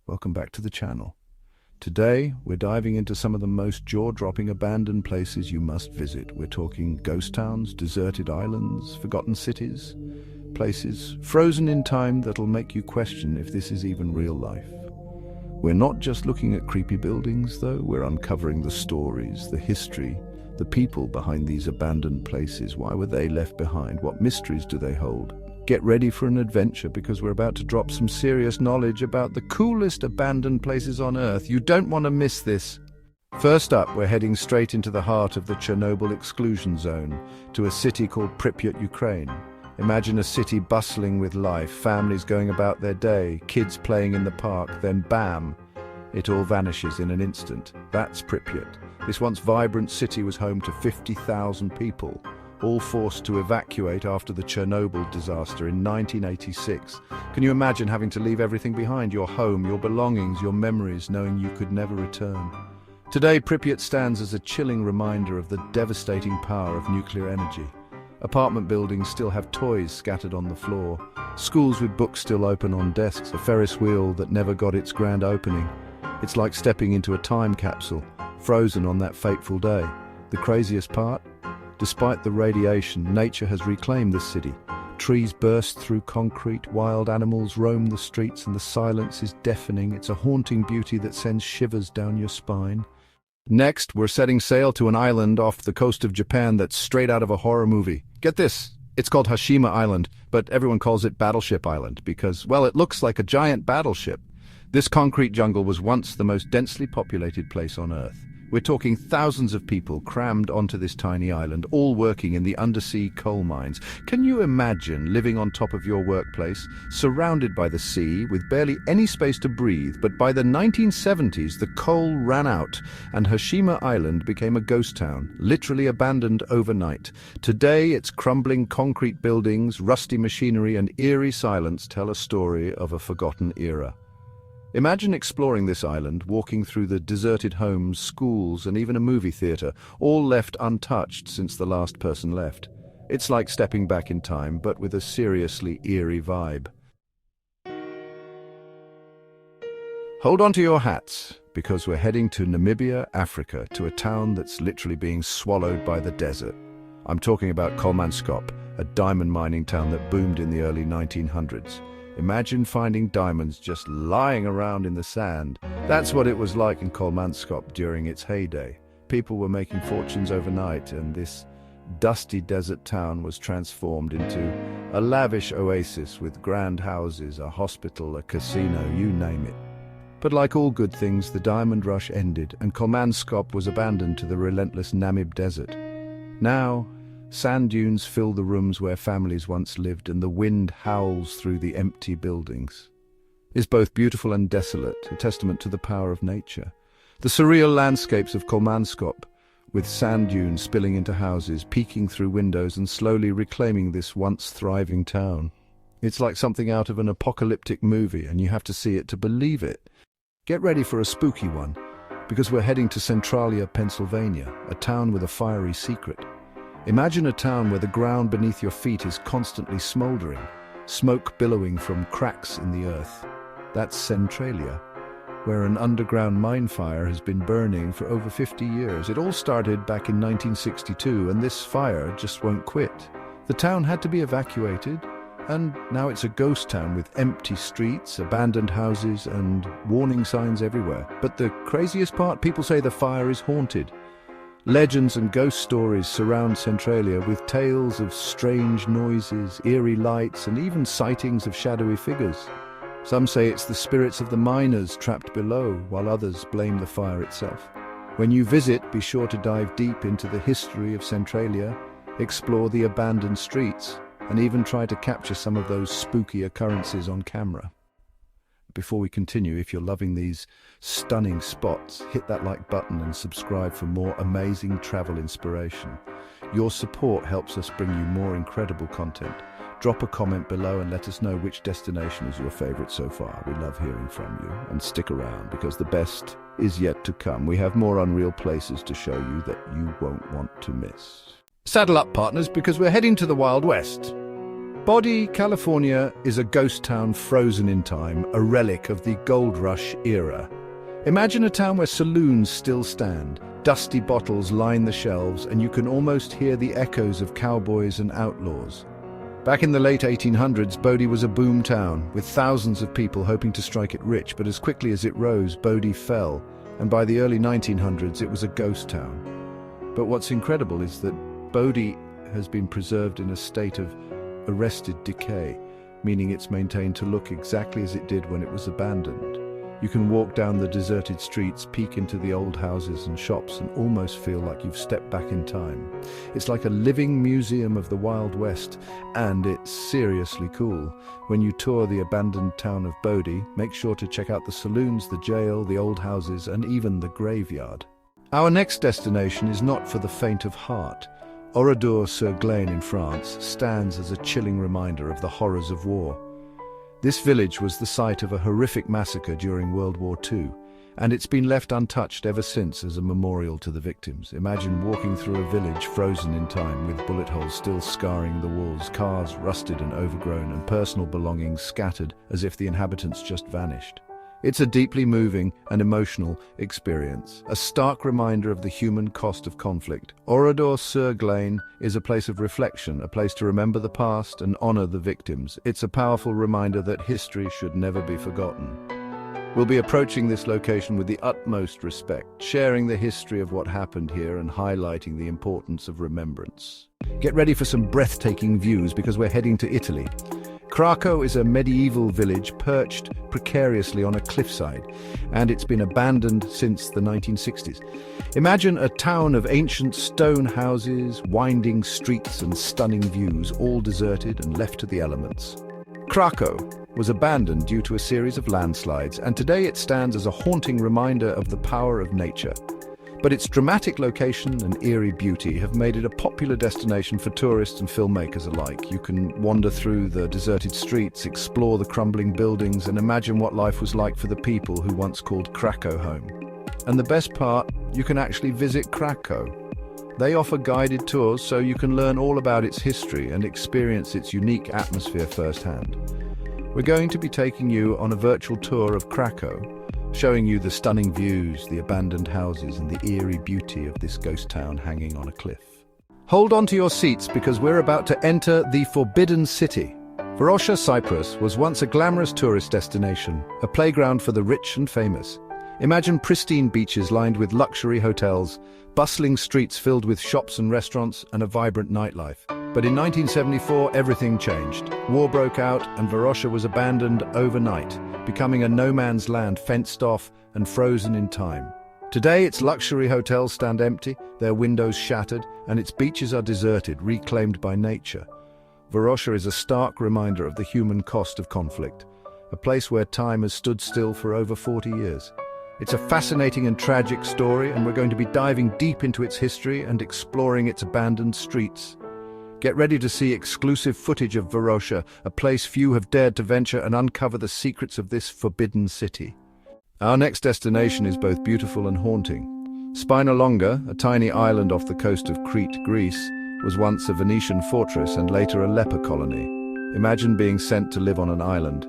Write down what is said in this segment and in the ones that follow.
welcome back to the channel. Today, we're diving into some of the most jaw-dropping abandoned places you must visit. We're talking ghost towns, deserted islands, forgotten cities, places frozen in time that'll make you question if this is even real life. We're not just looking at creepy buildings, though. We're uncovering the stories, the history, the people behind these abandoned places. Why were they left behind? What mysteries do they hold? Get ready for an adventure, because we're about to drop some serious knowledge about the coolest abandoned places on Earth. You don't want to miss this. First up, we're heading straight into the heart of the Chernobyl exclusion zone, to a city called Pripyat, Ukraine. Imagine a city bustling with life, families going about their day, kids playing in the park, then bam, it all vanishes in an instant. That's Pripyat. This once vibrant city was home to 50,000 people, all forced to evacuate after the Chernobyl disaster in 1986. Can you imagine having to leave everything behind? Your home, your belongings, your memories, knowing you could never return? Today, Pripyat stands as a chilling reminder of the devastating power of nuclear energy. Apartment buildings still have toys scattered on the floor, schools with books still open on desks, a Ferris wheel that never got its grand opening. It's like stepping into a time capsule, frozen on that fateful day. The craziest part? Despite the radiation, nature has reclaimed the city. Trees burst through concrete, wild animals roam the streets, and the silence is deafening. It's a haunting beauty that sends shivers down your spine. Next, we're setting sail to an island off the coast of Japan that's straight out of a horror movie. Get this, it's called Hashima Island, but everyone calls it Battleship Island because, well, it looks like a giant battleship. This concrete jungle was once the most densely populated place on Earth. We're talking thousands of people crammed onto this tiny island, all working in the undersea coal mines. Can you imagine living on top of your workplace, surrounded by the sea, with barely any space to breathe? But by the 1970s, the coal ran out, and Hashima Island became a ghost town, literally abandoned overnight. Today, its crumbling concrete buildings, rusty machinery, and eerie silence tell a story of a forgotten era. Imagine exploring this island, walking through the deserted homes, schools, and even a movie theater, all left untouched since the last person left. It's like stepping back in time, but with a seriously eerie vibe. Hold on to your hats, because we're heading to Namibia, Africa, to a town that's literally being swallowed by the desert. I'm talking about Kolmanskop, a diamond mining town that boomed in the early 1900s. Imagine finding diamonds just lying around in the sand. That's what it was like in Kolmanskop during its heyday. People were making fortunes overnight, and this dusty desert town was transformed into a lavish oasis with grand houses, a hospital, a casino, you name it. But like all good things, the diamond rush ended, and Kolmanskop was abandoned to the relentless Namib desert. Now, sand dunes fill the rooms where families once lived, and the wind howls through the empty buildings. It's both beautiful and desolate, a testament to the power of nature. The surreal landscapes of Kolmanskop, with sand dunes spilling into houses, peeking through windows and slowly reclaiming this once thriving town. It's like something out of an apocalyptic movie, and you have to see it to believe it. Get ready for a spooky one, because we're heading to Centralia, Pennsylvania, a town with a fiery secret. Imagine a town where the ground beneath your feet is constantly smoldering, smoke billowing from cracks in the earth. That's Centralia, where an underground mine fire has been burning for over 50 years. It all started back in 1962, and this fire just won't quit. The town had to be evacuated, and now it's a ghost town with empty streets, abandoned houses, and warning signs everywhere. But the craziest part, people say the fire is haunted. Legends and ghost stories surround Centralia, with tales of strange noises, eerie lights, and even sightings of shadowy figures. Some say it's the spirits of the miners trapped below, while others blame the fire itself. When you visit, be sure to dive deep into the history of Centralia, explore the abandoned streets, and even try to capture some of those spooky occurrences on camera. Before we continue, if you're loving these stunning spots, hit that like button and subscribe for more amazing travel inspiration. Your support helps us bring you more incredible content. Drop a comment below and let us know which destination is your favorite so far. We love hearing from you. And stick around, because the best is yet to come. We have more unreal places to show you that you won't want to miss. Saddle up, partners, because we're heading to the Wild West. Bodie, California is a ghost town frozen in time, a relic of the gold rush era. Imagine a town where saloons still stand, dusty bottles line the shelves, and you can almost hear the echoes of cowboys and outlaws. Back in the late 1800s, Bodie was a boom town, with thousands of people hoping to strike it rich, but as quickly as it rose, Bodie fell, and by the early 1900s it was a ghost town. But what's incredible is that Bodie has been preserved in a state of arrested decay, meaning it's maintained to look exactly as it did when it was abandoned. You can walk down the deserted streets, peek into the old houses and shops, and almost feel like you've stepped back in time. It's like a living museum of the Wild West, and it's seriously cool. When you tour the abandoned town of Bodie, make sure to check out the saloons, the jail, the old houses, and even the graveyard. Our next destination is not for the faint of heart. Oradour-sur-Glane in France stands as a chilling reminder of the horrors of war. This village was the site of a horrific massacre during World War II, and it's been left untouched ever since as a memorial to the victims. Imagine walking through a village frozen in time, with bullet holes still scarring the walls, cars rusted and overgrown, and personal belongings scattered as if the inhabitants just vanished. It's a deeply moving and emotional experience, a stark reminder of the human cost of conflict. Oradour-sur-Glane is a place of reflection, a place to remember the past and honor the victims. It's a powerful reminder that history should never be forgotten. We'll be approaching this location with the utmost respect, sharing the history of what happened here and highlighting the importance of remembrance. Get ready for some breathtaking views because we're heading to Italy. Craco is a medieval village perched precariously on a cliffside, and it's been abandoned since the 1960s. Imagine a town of ancient stone houses, winding streets and stunning views, all deserted and left to the elements. Craco was abandoned due to a series of landslides, and today it stands as a haunting reminder of the power of nature. But its dramatic location and eerie beauty have made it a popular destination for tourists and filmmakers alike. You can wander through the deserted streets, explore the crumbling buildings, and imagine what life was like for the people who once called Craco home. And the best part, you can actually visit Craco. They offer guided tours so you can learn all about its history and experience its unique atmosphere firsthand. We're going to be taking you on a virtual tour of Craco, showing you the stunning views, the abandoned houses, and the eerie beauty of this ghost town hanging on a cliff. Hold on to your seats because we're about to enter the Forbidden City. Varosha, Cyprus was once a glamorous tourist destination, a playground for the rich and famous. Imagine pristine beaches lined with luxury hotels, bustling streets filled with shops and restaurants, and a vibrant nightlife. But in 1974, everything changed. War broke out, and Varosha was abandoned overnight, becoming a no-man's land, fenced off and frozen in time. Today, its luxury hotels stand empty, their windows shattered, and its beaches are deserted, reclaimed by nature. Varosha is a stark reminder of the human cost of conflict, a place where time has stood still for over 40 years. It's a fascinating and tragic story, and we're going to be diving deep into its history and exploring its abandoned streets. Get ready to see exclusive footage of Varosha, a place few have dared to venture, and uncover the secrets of this forbidden city. Our next destination is both beautiful and haunting. Spinalonga, a tiny island off the coast of Crete, Greece, was once a Venetian fortress and later a leper colony. Imagine being sent to live on an island,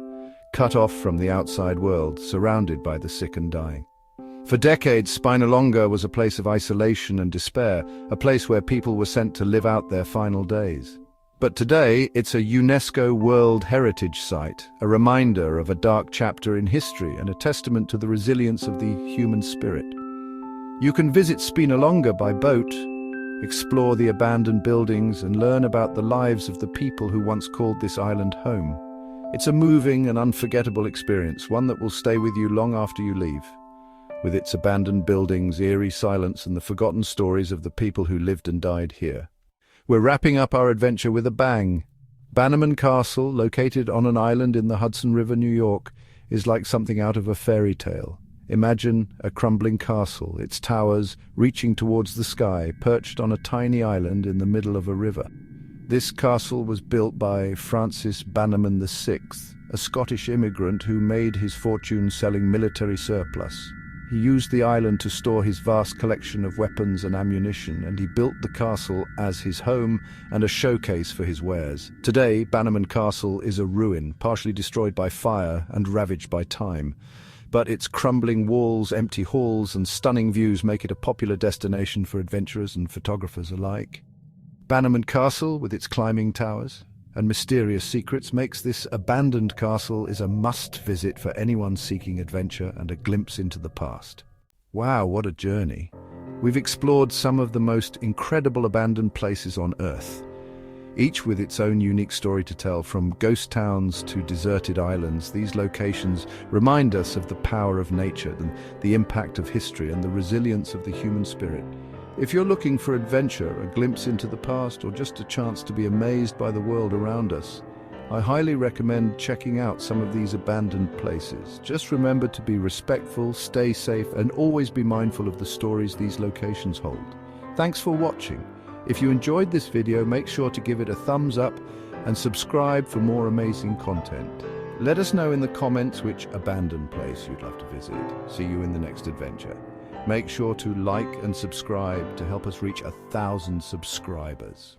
cut off from the outside world, surrounded by the sick and dying. For decades, Spinalonga was a place of isolation and despair, a place where people were sent to live out their final days. But today, it's a UNESCO World Heritage Site, a reminder of a dark chapter in history and a testament to the resilience of the human spirit. You can visit Spinalonga by boat, explore the abandoned buildings, and learn about the lives of the people who once called this island home. It's a moving and unforgettable experience, one that will stay with you long after you leave. With its abandoned buildings, eerie silence, and the forgotten stories of the people who lived and died here. We're wrapping up our adventure with a bang. Bannerman Castle, located on an island in the Hudson River, New York, is like something out of a fairy tale. Imagine a crumbling castle, its towers reaching towards the sky, perched on a tiny island in the middle of a river. This castle was built by Francis Bannerman VI, a Scottish immigrant who made his fortune selling military surplus. He used the island to store his vast collection of weapons and ammunition, and he built the castle as his home and a showcase for his wares. Today, Bannerman Castle is a ruin, partially destroyed by fire and ravaged by time. But its crumbling walls, empty halls, and stunning views make it a popular destination for adventurers and photographers alike. Bannerman Castle, with its climbing towers and mysterious secrets, makes this abandoned castle is a must-visit for anyone seeking adventure and a glimpse into the past. Wow, what a journey! We've explored some of the most incredible abandoned places on Earth, each with its own unique story to tell. From ghost towns to deserted islands, these locations remind us of the power of nature, the impact of history, and the resilience of the human spirit. If you're looking for adventure, a glimpse into the past, or just a chance to be amazed by the world around us, I highly recommend checking out some of these abandoned places. Just remember to be respectful, stay safe, and always be mindful of the stories these locations hold. Thanks for watching. If you enjoyed this video, make sure to give it a thumbs up and subscribe for more amazing content. Let us know in the comments which abandoned place you'd love to visit. See you in the next adventure. Make sure to like and subscribe to help us reach 1,000 subscribers.